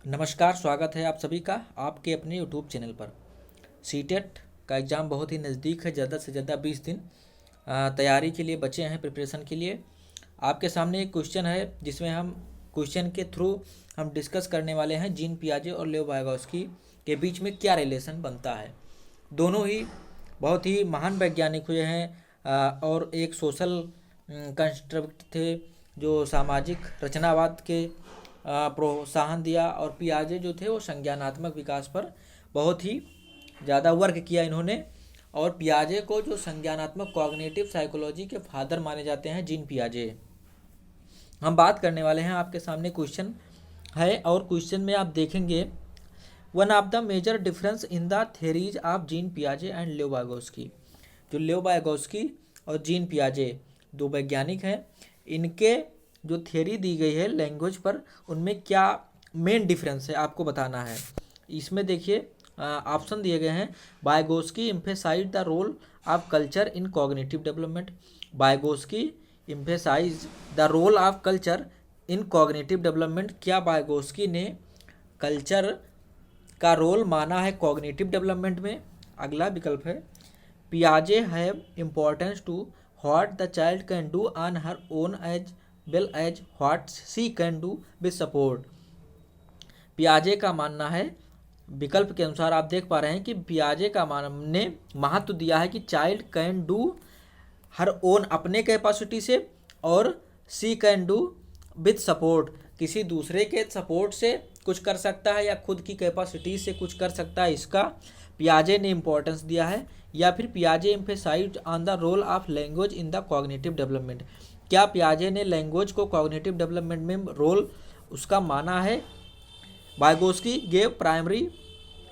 नमस्कार, स्वागत है आप सभी का आपके अपने यूट्यूब चैनल पर। सीटेट का एग्ज़ाम बहुत ही नज़दीक है, ज़्यादा से ज़्यादा 20 दिन तैयारी के लिए बचे हैं, प्रिपरेशन के लिए। आपके सामने एक क्वेश्चन है जिसमें हम क्वेश्चन के थ्रू हम डिस्कस करने वाले हैं जीन पियाजे और लेव वाइगोस्की के बीच में क्या रिलेशन बनता है। दोनों ही बहुत ही महान वैज्ञानिक हुए हैं और एक सोशल कंस्ट्रक्ट थे जो सामाजिक रचनावाद के प्रोत्साहन दिया, और पियाजे जो थे वो संज्ञानात्मक विकास पर बहुत ही ज़्यादा वर्क किया इन्होंने। और पियाजे को जो संज्ञानात्मक कॉग्निटिव साइकोलॉजी के फादर माने जाते हैं जीन पियाजे। हम बात करने वाले हैं, आपके सामने क्वेश्चन है और क्वेश्चन में आप देखेंगे one of the major difference in the theories of Jean पियाजे एंड लेव वाइगोस्की। जो लेव वाइगोस्की और जीन पियाजे दो वैज्ञानिक हैं, इनके जो थ्योरी दी गई है लैंग्वेज पर, उनमें क्या मेन डिफरेंस है आपको बताना है। इसमें देखिए ऑप्शन दिए गए हैं। Vygotsky emphasise the role of culture in cognitive development. Vygotsky emphasise the role of culture in cognitive development. क्या वाइगोस्की ने कल्चर का रोल माना है कॉग्निटिव डेवलपमेंट में? अगला विकल्प है पियाजे have importance to what the child can do on her own as well as what she can do with support. पियाजे का मानना है, विकल्प के अनुसार आप देख पा रहे हैं कि पियाजे का ने महत्व दिया है कि child can do her own अपने कैपेसिटी से, और सी कैन डू विद सपोर्ट किसी दूसरे के सपोर्ट से कुछ कर सकता है या खुद की कैपेसिटी से कुछ कर सकता है। इसका पियाजे ने इम्पोर्टेंस दिया है। या फिर पियाजे emphasised on the role of language in the cognitive development. क्या पियाजे ने लैंग्वेज को कॉग्निटिव डेवलपमेंट में रोल उसका माना है? Vygotsky gave primary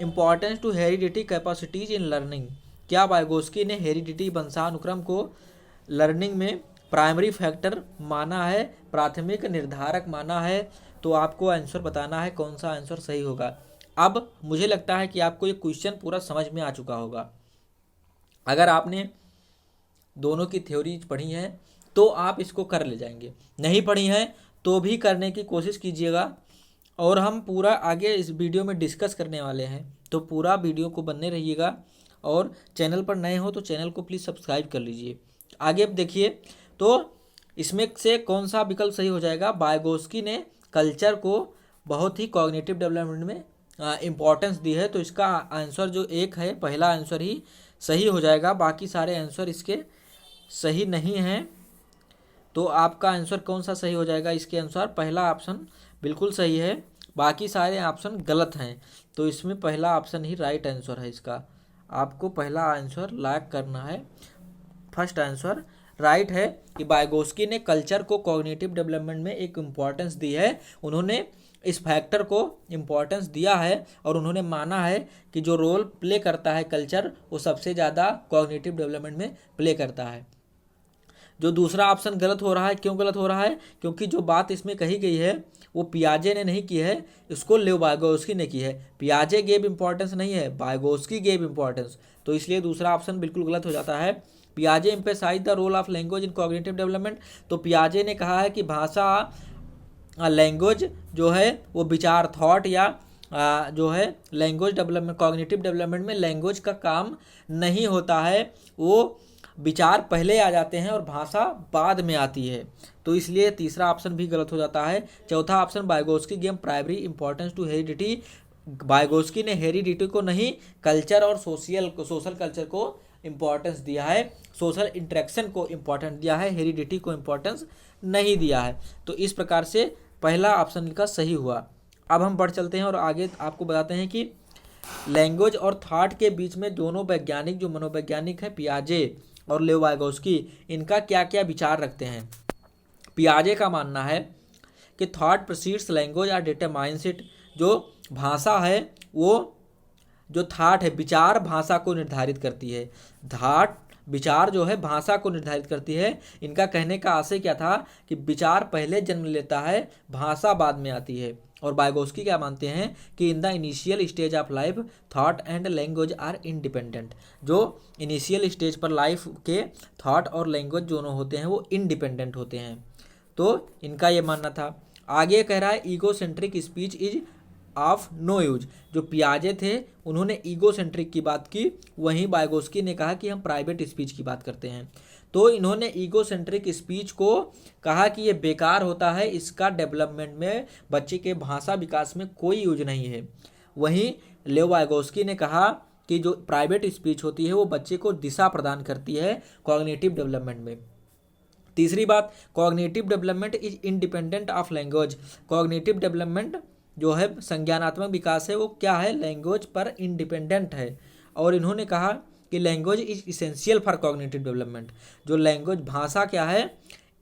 importance to heredity capacities in learning. क्या वाइगोस्की ने हेरिडिटी वंशानुक्रम को लर्निंग में प्राइमरी फैक्टर माना है, प्राथमिक निर्धारक माना है? तो आपको आंसर बताना है, कौन सा आंसर सही होगा। अब मुझे लगता है कि आपको ये क्वेश्चन पूरा समझ में आ चुका होगा। अगर आपने दोनों की थ्योरीज पढ़ी हैं तो आप इसको कर ले जाएंगे, नहीं पढ़ी हैं तो भी करने की कोशिश कीजिएगा। और हम पूरा आगे इस वीडियो में डिस्कस करने वाले हैं, तो पूरा वीडियो को बने रहिएगा। और चैनल पर नए हो तो चैनल को प्लीज़ सब्सक्राइब कर लीजिए। आगे अब देखिए, तो इसमें से कौन सा विकल्प सही हो जाएगा? वाइगोस्की ने कल्चर को बहुत ही कॉग्निटिव डेवलपमेंट में इम्पोर्टेंस दी है, तो इसका आंसर जो एक है, पहला आंसर ही सही हो जाएगा। बाकी सारे आंसर इसके सही नहीं हैं। तो आपका आंसर कौन सा सही हो जाएगा? इसके अनुसार पहला ऑप्शन बिल्कुल सही है, बाकी सारे ऑप्शन गलत हैं। तो इसमें पहला ऑप्शन ही राइट आंसर है। इसका आपको पहला आंसर लॉक करना है। फर्स्ट आंसर राइट है कि वाइगोस्की ने कल्चर को कॉग्निटिव डेवलपमेंट में एक इम्पॉर्टेंस दी है। उन्होंने इस फैक्टर को इम्पॉर्टेंस दिया है और उन्होंने माना है कि जो रोल प्ले करता है कल्चर, वो सबसे ज़्यादा कॉग्निटिव डेवलपमेंट में प्ले करता है। जो दूसरा ऑप्शन गलत हो रहा है, क्यों गलत हो रहा है? क्योंकि जो बात इसमें कही गई है वो पियाजे ने नहीं की है, इसको लेव वाइगोस्की ने की है। पियाजे गेव इंपॉर्टेंस नहीं है, वाइगोस्की गेव इंपॉर्टेंस। तो इसलिए दूसरा ऑप्शन बिल्कुल गलत हो जाता है। पियाजे emphasise the role of language in cognitive development. तो पियाजे ने कहा है कि भाषा लैंग्वेज जो है वो विचार थॉट या जो है लैंग्वेज डेवलपमेंट, कॉग्निटिव डेवलपमेंट में लैंग्वेज का काम नहीं होता है, वो विचार पहले आ जाते हैं और भाषा बाद में आती है। तो इसलिए तीसरा ऑप्शन भी गलत हो जाता है। चौथा option Vygotsky gave primary importance to heredity. Vygotsky ने हेरिडिटी को नहीं, कल्चर और सोशल कल्चर को इम्पोर्टेंस दिया है, सोशल इंटरेक्शन को इम्पोर्टेंस दिया है, हेरिडिटी को इम्पोर्टेंस नहीं दिया है। तो इस प्रकार से पहला ऑप्शन इनका सही हुआ। अब हम बढ़ चलते हैं और आगे आपको बताते हैं कि लैंग्वेज और थॉट के बीच में दोनों वैज्ञानिक जो मनोवैज्ञानिक हैं पियाजे और लेव वाइगोस्की, इनका क्या क्या विचार रखते हैं। पियाजे का मानना है कि थॉट प्रोसीड्स लैंग्वेज और डिटरमाइंस इट। जो भाषा है वो, जो थॉट है, विचार भाषा को निर्धारित करती है। थॉट विचार जो है भाषा को निर्धारित करती है। इनका कहने का आशय क्या था कि विचार पहले जन्म लेता है, भाषा बाद में आती है। और वाइगोस्की क्या मानते हैं कि in the initial stage of life thought and language are independent. जो इनिशियल स्टेज पर लाइफ के थॉट और लैंग्वेज दोनों होते हैं वो इंडिपेंडेंट होते हैं। तो इनका ये मानना था। आगे कह रहा है egocentric speech is of no use. जो पियाजे थे उन्होंने ईगो सेंट्रिक की बात की, वहीं वाइगोस्की ने कहा कि हम प्राइवेट स्पीच की बात करते हैं। तो इन्होंने ईगो सेंट्रिक स्पीच को कहा कि ये बेकार होता है, इसका डेवलपमेंट में, बच्चे के भाषा विकास में कोई यूज नहीं है। वहीं लेओ वाइगोस्की ने कहा कि जो प्राइवेट स्पीच होती है वो बच्चे को दिशा प्रदान करती है कॉग्निटिव डेवलपमेंट में। तीसरी बात, cognitive development is independent of language. Cognitive development जो है संज्ञानात्मक विकास है वो क्या है, लैंग्वेज पर इंडिपेंडेंट है। और इन्होंने कहा कि language is essential for cognitive development. जो लैंग्वेज, भाषा क्या है,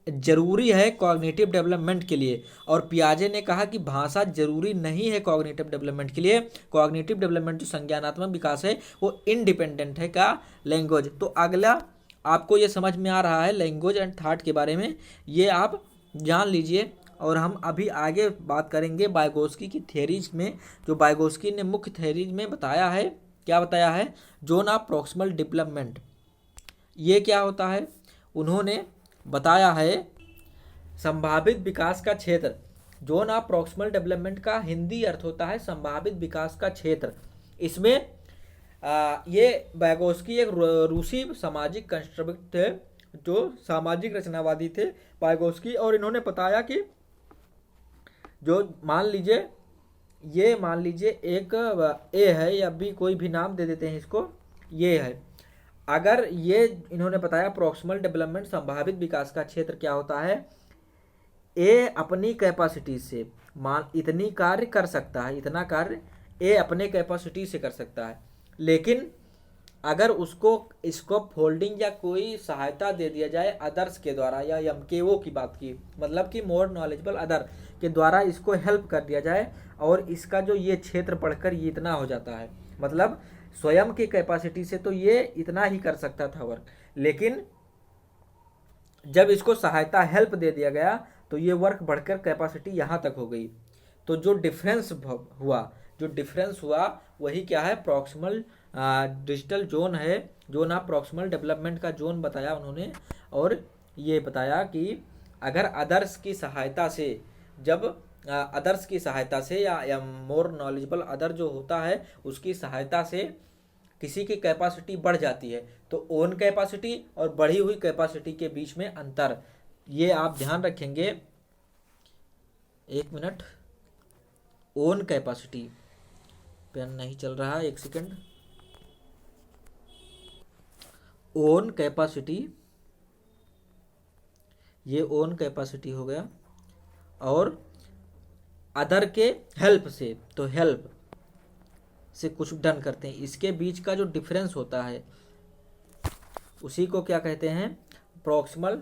जरूरी है कॉग्निटिव डेवलपमेंट के लिए। और पियाजे ने कहा कि भाषा जरूरी नहीं है कॉग्निटिव डेवलपमेंट के लिए। कॉग्निटिव डेवलपमेंट जो संज्ञानात्मक विकास है वो इंडिपेंडेंट है का लैंग्वेज। तो अगला आपको ये समझ में आ रहा है लैंग्वेज एंड थॉट के बारे में, ये आप जान लीजिए। और हम अभी आगे बात करेंगे वाइगोस्की की थ्योरीज में। जो वाइगोस्की ने मुख्य थ्योरीज में बताया है, क्या बताया है, जोन ऑफ प्रॉक्सिमल डेवलपमेंट। ये क्या होता है, उन्होंने बताया है संभावित विकास का क्षेत्र। जोन ऑफ प्रॉक्सिमल डेवलपमेंट का हिंदी अर्थ होता है संभावित विकास का क्षेत्र। इसमें ये वाइगोस्की एक रूसी सामाजिक कंस्ट्रक्टिविस्ट थे, जो सामाजिक रचनावादी थे वाइगोस्की। और इन्होंने बताया कि जो मान लीजिए एक ए है, या भी कोई भी नाम दे देते हैं इसको, ये है। अगर ये इन्होंने बताया प्रॉक्सिमल डेवलपमेंट संभावित विकास का क्षेत्र क्या होता है, ए अपनी कैपेसिटी से इतनी कार्य कर सकता है, इतना कार्य ए अपने कैपेसिटी से कर सकता है। लेकिन अगर उसको स्कोप फोल्डिंग या कोई सहायता दे दिया जाए अदर्स के द्वारा, या एमकेओ की बात की, मतलब कि मोर नॉलेजेबल अदर के द्वारा इसको हेल्प कर दिया जाए, और इसका जो ये क्षेत्र बढ़कर ये इतना हो जाता है, मतलब स्वयं की कैपेसिटी से तो ये इतना ही कर सकता था वर्क, लेकिन जब इसको सहायता हेल्प दे दिया गया तो ये वर्क बढ़कर कैपेसिटी यहाँ तक हो गई। तो जो डिफरेंस हुआ वही क्या है, प्रॉक्सिमल डिजिटल जोन है। जोन ऑफ प्रॉक्सिमल डेवलपमेंट का जोन बताया उन्होंने। और ये बताया कि अगर अदर्स की सहायता से, जब अदर्स की सहायता से या मोर नॉलेजेबल अदर जो होता है उसकी सहायता से किसी की कैपेसिटी बढ़ जाती है, तो ओन कैपेसिटी और बढ़ी हुई कैपेसिटी के बीच में अंतर, ये आप ध्यान रखेंगे। एक मिनट, ओन कैपेसिटी, पेन नहीं चल रहा, एक सेकंड। ओन कैपेसिटी, ये ओन कैपेसिटी हो गया, और अदर के हेल्प से, तो हेल्प से कुछ डन करते हैं, इसके बीच का जो डिफरेंस होता है उसी को क्या कहते हैं, प्रॉक्सिमल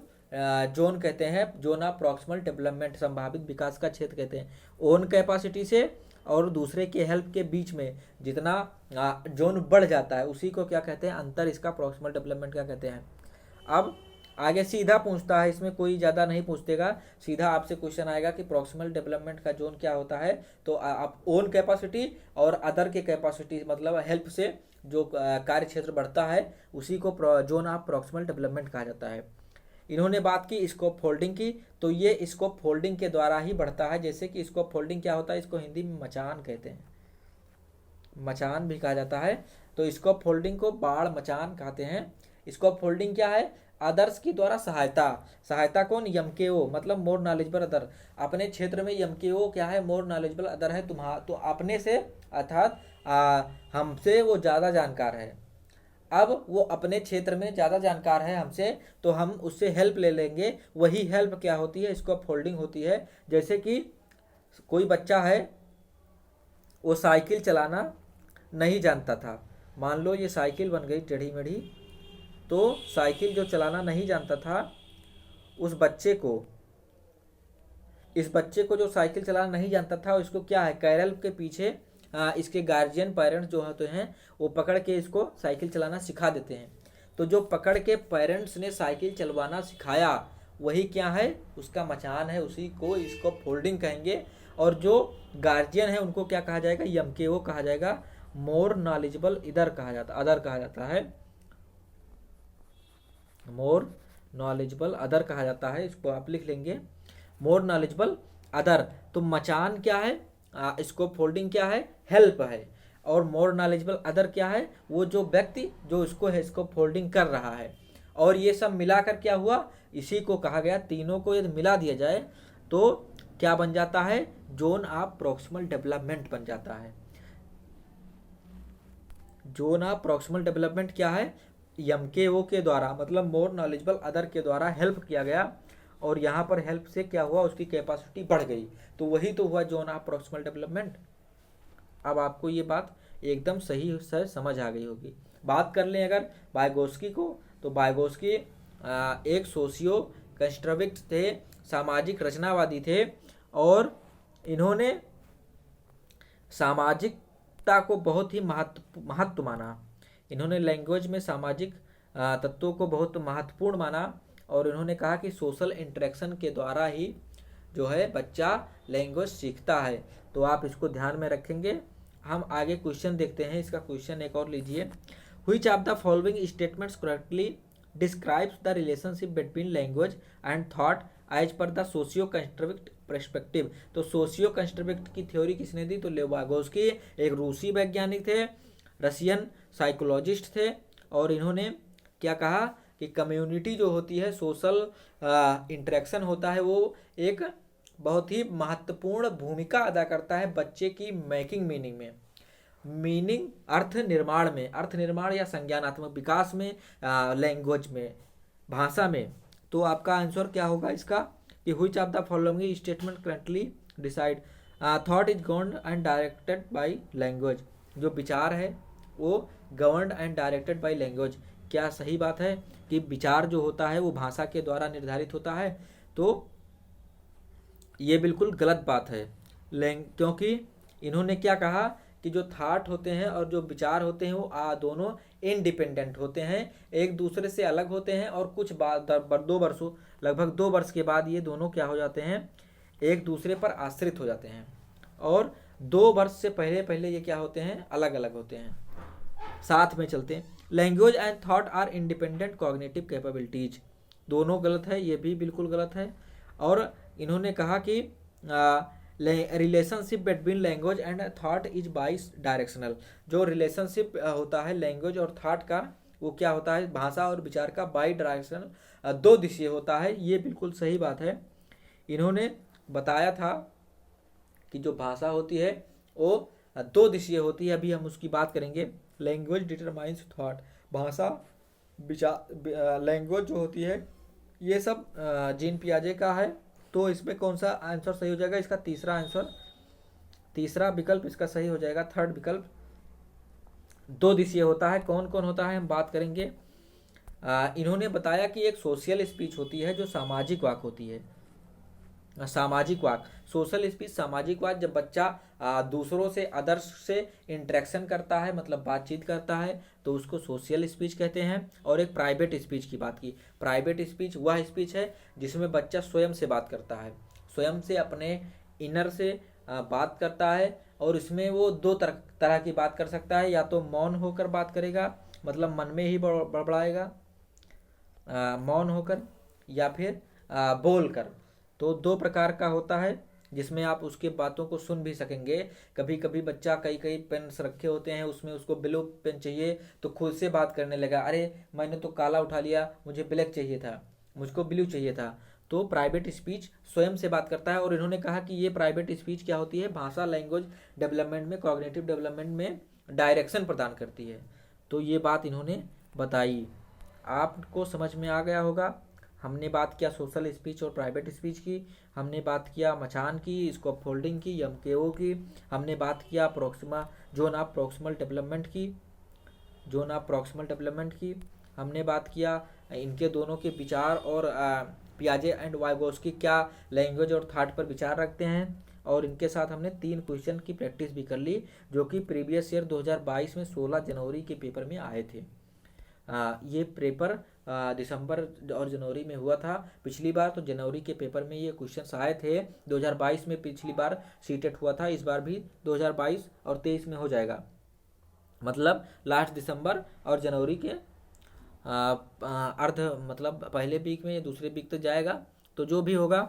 जोन कहते हैं। जोन ऑफ प्रॉक्सिमल डेवलपमेंट संभावित विकास का क्षेत्र कहते हैं। ओन कैपेसिटी से और दूसरे के हेल्प के बीच में जितना जोन बढ़ जाता है उसी को क्या कहते हैं, अंतर, इसका प्रॉक्सिमल डेवलपमेंट क्या कहते हैं। अब आगे सीधा पूछता है, इसमें कोई ज़्यादा नहीं पूछतेगा, सीधा आपसे क्वेश्चन आएगा कि प्रॉक्सिमल डेवलपमेंट का जोन क्या होता है। तो आप ओन कैपेसिटी और अदर के कैपेसिटी, मतलब हेल्प से जो कार्य क्षेत्र बढ़ता है उसी को जोन ऑफ प्रॉक्सिमल डेवलपमेंट कहा जाता है। इन्होंने बात की स्कोप फोल्डिंग की, तो ये स्कोप फोल्डिंग के द्वारा ही बढ़ता है। जैसे कि स्कोप फोल्डिंग क्या होता है, इसको हिंदी में मचान कहते हैं, मचान भी कहा जाता है। तो स्कोप फोल्डिंग को बाढ़ मचान कहते हैं। स्कोप फोल्डिंग क्या है, अदर्स की द्वारा सहायता कौन, एमकेओ, मतलब मोर नॉलेजेबल अदर। अपने क्षेत्र में एमकेओ क्या है, मोर नॉलेजेबल अदर है, तो अपने से अर्थात हमसे वो ज़्यादा जानकार है। अब वो अपने क्षेत्र में ज़्यादा जानकार है हमसे, तो हम उससे हेल्प ले लेंगे। वही हेल्प क्या होती है, स्कोप फोल्डिंग होती है। जैसे कि कोई बच्चा है, वो साइकिल चलाना नहीं जानता था, मान लो ये साइकिल बन गई टेढ़ी मेढ़ी, तो साइकिल जो चलाना नहीं जानता था इस बच्चे को जो साइकिल चलाना नहीं जानता था, उसको क्या है, कैरल के पीछे इसके गार्जियन पेरेंट्स जो होते हैं वो पकड़ के इसको साइकिल चलाना सिखा देते हैं। तो जो पकड़ के पेरेंट्स ने साइकिल चलवाना सिखाया वही क्या है, उसका मचान है, उसी को इसको फोल्डिंग कहेंगे। और जो गार्जियन है उनको क्या कहा जाएगा, एमकेओ कहा जाएगा, मोर नॉलेजेबल अदर कहा जाता है, मोर नॉलेजेबल अदर कहा जाता है। इसको आप लिख लेंगे, मोर नॉलेजेबल अदर। तो मचान क्या है, स्कोप फोल्डिंग क्या है, हेल्प है। और मोर नॉलेजेबल अदर क्या है, वो जो व्यक्ति जो इसको है स्कोप फोल्डिंग कर रहा है। और ये सब मिलाकर क्या हुआ, इसी को कहा गया, तीनों को यदि मिला दिया जाए तो क्या बन जाता है, जोन ऑफ प्रॉक्सिमल डेवलपमेंट बन जाता है। जोन ऑफ प्रॉक्सिमल डेवलपमेंट क्या है, एमकेओ के द्वारा मतलब मोर नॉलेजेबल अदर के द्वारा हेल्प किया गया, और यहाँ पर हेल्प से क्या हुआ, उसकी कैपेसिटी बढ़ गई, तो वही तो हुआ जोन ऑफ प्रॉक्सिमल डेवलपमेंट। अब आपको ये बात एकदम सही से समझ आ गई होगी। बात कर लें अगर वाइगोस्की को, तो वाइगोस्की एक सोशियो कंस्ट्रक्टिविस्ट थे, सामाजिक रचनावादी थे, और इन्होंने सामाजिकता को बहुत ही महत्व माना। इन्होंने लैंग्वेज में सामाजिक तत्वों को बहुत महत्वपूर्ण माना, और इन्होंने कहा कि सोशल इंटरेक्शन के द्वारा ही जो है बच्चा लैंग्वेज सीखता है। तो आप इसको ध्यान में रखेंगे। हम आगे क्वेश्चन देखते हैं, इसका क्वेश्चन एक और लीजिए। Which of the following statements correctly describes the relationship between language and thought as per the socio constructive perspective. तो सोशियो कंस्ट्रक्टिव की थ्योरी किसने दी, तो लेवागोस्की एक रूसी वैज्ञानिक थे, रशियन साइकोलॉजिस्ट थे, और इन्होंने क्या कहा कि कम्युनिटी जो होती है, सोशल इंटरेक्शन होता है, वो एक बहुत ही महत्वपूर्ण भूमिका अदा करता है बच्चे की मेकिंग मीनिंग में, मीनिंग अर्थ निर्माण में, अर्थ निर्माण या संज्ञानात्मक विकास में, लैंग्वेज में, भाषा में। तो आपका आंसर क्या होगा इसका कि which of the following statement currently decide thought is governed and directed by language. जो विचार है वो governed and directed by language. क्या सही बात है कि विचार जो होता है वो भाषा के द्वारा निर्धारित होता है? तो ये बिल्कुल गलत बात है, क्योंकि इन्होंने क्या कहा कि जो थाट होते हैं और जो विचार होते हैं वो दोनों इंडिपेंडेंट होते हैं, एक दूसरे से अलग होते हैं, और कुछ लगभग 2 वर्ष के बाद ये दोनों क्या हो जाते हैं, एक दूसरे पर आश्रित हो जाते हैं, और 2 वर्ष से पहले ये क्या होते हैं, अलग अलग होते हैं, साथ में चलते हैं। Language and thought are independent cognitive capabilities, दोनों गलत है, ये भी बिल्कुल गलत है। और इन्होंने कहा कि relationship between language and thought is by directional. जो रिलेशनशिप होता है लैंग्वेज और थॉट का, वो क्या होता है, भाषा और विचार का बाई डायरेक्शनल, 2 दिशीय होता है। ये बिल्कुल सही बात है। इन्होंने बताया था कि जो भाषा होती है वो 2 दिशीय होती है, अभी हम उसकी बात करेंगे। लैंग्वेज डिटरमाइंस थॉट, भाषा विचार, लैंग्वेज जो होती है ये सब जीन पियाजे का है। तो इसमें कौन सा आंसर सही हो जाएगा, इसका तीसरा आंसर, तीसरा विकल्प इसका सही हो जाएगा, थर्ड विकल्प। 2 दिशीय होता है, कौन कौन होता है हम बात करेंगे। इन्होंने बताया कि एक सोशल स्पीच होती है जो सामाजिक वाक होती है, सामाजिक वाक, सोशल स्पीच सामाजिक वाक, जब बच्चा दूसरों से, अदर्स से इंटरेक्शन करता है, मतलब बातचीत करता है, तो उसको सोशल स्पीच कहते हैं। और एक प्राइवेट स्पीच की बात की, प्राइवेट स्पीच वह स्पीच है जिसमें बच्चा स्वयं से बात करता है, स्वयं से अपने इनर से बात करता है, और इसमें वो 2 तरह की बात कर सकता है, या तो मौन होकर बात करेगा, मतलब मन में ही बड़बड़ाएगा मौन होकर, या फिर बोल कर। तो 2 प्रकार का होता है जिसमें आप उसके बातों को सुन भी सकेंगे। कभी कभी बच्चा कई पेन्स रखे होते हैं, उसमें उसको ब्लू पेन चाहिए तो खुद से बात करने लगा, अरे मैंने तो काला उठा लिया, मुझे ब्लैक चाहिए था, मुझको ब्लू चाहिए था। तो प्राइवेट स्पीच स्वयं से बात करता है। और इन्होंने कहा कि ये प्राइवेट स्पीच क्या होती है, भाषा लैंग्वेज डेवलपमेंट में, कॉग्निटिव डेवलपमेंट में डायरेक्शन प्रदान करती है। तो ये बात इन्होंने बताई, आपको समझ में आ गया होगा। हमने बात किया सोशल स्पीच और प्राइवेट स्पीच की, हमने बात किया मचान की, स्कोप फोल्डिंग की, एमकेओ की, हमने बात किया जोन ऑफ प्रॉक्सिमल डेवलपमेंट की, जोन ऑफ प्रॉक्सिमल डेवलपमेंट की, हमने बात किया इनके दोनों के विचार, और पियाजे एंड वाइगोस्की क्या लैंग्वेज और थॉट पर विचार रखते हैं। और इनके साथ हमने 3 क्वेश्चन की प्रैक्टिस भी कर ली, जो कि प्रीवियस ईयर 2022 में 16 जनवरी के पेपर में आए थे। ये पेपर दिसंबर और जनवरी में हुआ था पिछली बार, तो जनवरी के पेपर में ये क्वेश्चंस आए थे। 2022 में पिछली बार सीटेट हुआ था, इस बार भी 2022 और 23 में हो जाएगा, मतलब लास्ट दिसंबर और जनवरी के मतलब पहले वीक में या दूसरे वीक तक जाएगा। तो जो भी होगा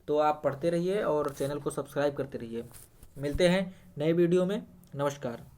तो आप पढ़ते रहिए और चैनल को सब्सक्राइब करते रहिए। मिलते हैं नए वीडियो में। नमस्कार।